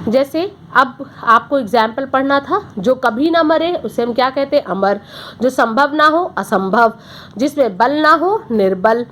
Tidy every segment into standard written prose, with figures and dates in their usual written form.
जैसे अब आपको एग्जाम्पल पढ़ना था, जो कभी ना मरे उसे हम क्या कहते हैं, अमर। जो संभव ना हो, असंभव। जिसमें बल ना हो, निर्बल।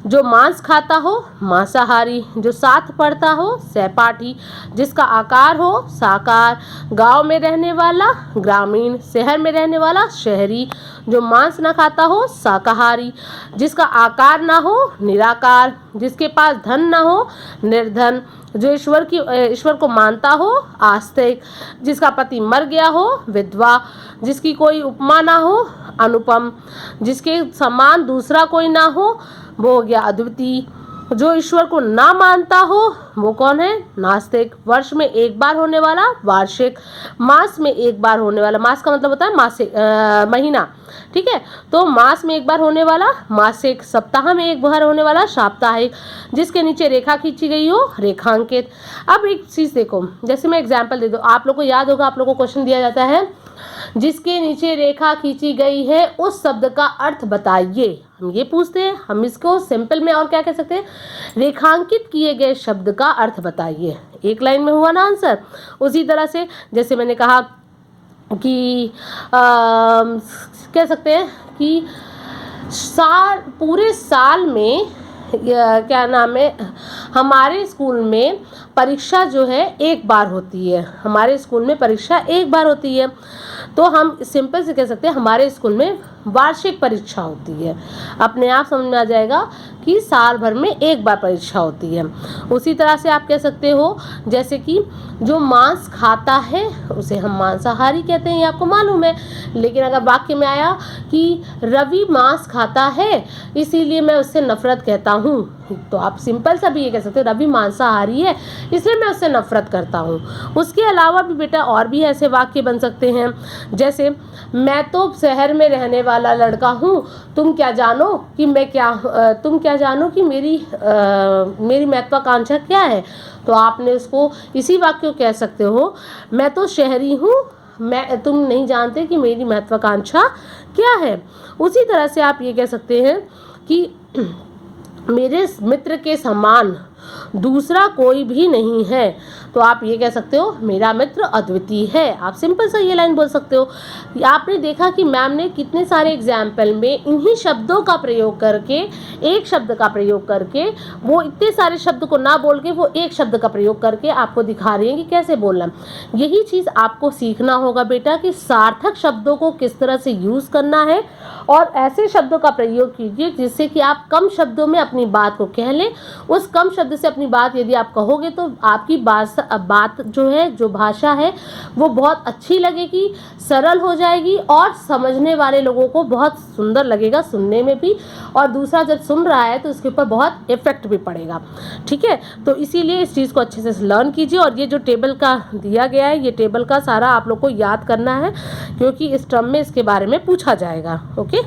जो मांस खाता हो, मांसाहारी। जो साथ पढ़ता हो, सहपाठी। जिसका आकार हो, साकार। गांव में रहने वाला, ग्रामीण। शहर में रहने वाला, शहरी। जो मांस ना खाता हो, शाकाहारी। जिसका आकार ना हो, निराकार। जिसके पास धन ना हो, निर्धन। जो ईश्वर को मानता हो, आस्तिक। जिसका पति मर गया हो, विधवा। जिसकी कोई उपमा ना हो, अनुपम। जिसके समान दूसरा कोई ना हो, वो हो गया अद्वितीय। जो ईश्वर को ना मानता हो, वो कौन है, नास्तिक। वर्ष में एक बार होने वाला, वार्षिक। मास में एक बार होने वाला, मास का मतलब होता है मासिक, महीना, ठीक है। तो मास में एक बार होने वाला, मासिक। सप्ताह में एक बार होने वाला, साप्ताहिक। जिसके नीचे रेखा खींची गई हो, रेखांकित। अब एक चीज देखो, जैसे मैं एग्जाम्पल दे दूं, आप लोग को याद होगा, आप लोग को क्वेश्चन दिया जाता है, जिसके नीचे रेखा खींची गई है उस शब्द का अर्थ बताइए। हम ये पूछते हैं, हम इसको सिंपल में और क्या कह सकते हैं, रेखांकित किए गए शब्द का अर्थ बताइए। एक लाइन में हुआ ना आंसर। उसी तरह से जैसे मैंने कहा कि कह सकते हैं कि पूरे साल में क्या नाम है, हमारे स्कूल में परीक्षा जो है एक बार होती है। हमारे स्कूल में परीक्षा एक बार होती है, तो हम सिंपल से कह सकते हैं हमारे स्कूल में वार्षिक परीक्षा होती है। अपने आप समझ में आ जाएगा कि साल भर में एक बार परीक्षा होती है। उसी तरह से आप कह सकते हो, जैसे कि जो मांस खाता है उसे हम मांसाहारी कहते हैं, ये आपको मालूम है। लेकिन अगर वाक्य में आया कि रवि मांस खाता है इसीलिए मैं उससे नफरत कहता हूँ, तो आप सिंपल सा भी ये कह सकते हो, रवि मांसाहारी है इसलिए मैं उससे नफरत करता हूँ। उसके अलावा भी बेटा और भी ऐसे वाक्य बन सकते हैं, जैसे मैं तो शहर में रहने वाला लड़का हूँ, तुम क्या जानो कि मेरी महत्वाकांक्षा क्या है। तो आपने उसको इसी वाक्य को कह सकते हो, मैं तो शहरी हूँ, तुम नहीं जानते कि मेरी महत्वाकांक्षा क्या है। उसी तरह से आप ये कह सकते हैं कि मेरे मित्र के समान दूसरा कोई भी नहीं है, तो आप ये कह सकते हो मेरा मित्र अद्वितीय है। आप सिंपल सा ये लाइन बोल सकते हो। आपने देखा कि मैम ने कितने सारे एग्जाम्पल में इन्हीं शब्दों का प्रयोग करके, एक शब्द का प्रयोग करके, वो इतने सारे शब्द को ना बोल के वो एक शब्द का प्रयोग करके आपको दिखा रही है कि कैसे बोलना। यही चीज़ आपको सीखना होगा बेटा कि सार्थक शब्दों को किस तरह से यूज़ करना है, और ऐसे शब्दों का प्रयोग कीजिए जिससे कि आप कम शब्दों में अपनी बात को कह लें। उस कम शब्द से अपनी बात यदि आप कहोगे तो आपकी बात जो है, जो भाषा है, वो बहुत अच्छी लगेगी, सरल हो जाएगी और समझने वाले लोगों को बहुत सुंदर लगेगा सुनने में भी, और दूसरा जब सुन रहा है तो उसके ऊपर बहुत इफेक्ट भी पड़ेगा। ठीक है, तो इसीलिए इस चीज़ को अच्छे से लर्न कीजिए। और ये जो टेबल का दिया गया है, ये टेबल का सारा आप लोग को याद करना है, क्योंकि इस टर्म में इसके बारे में पूछा जाएगा। ओके।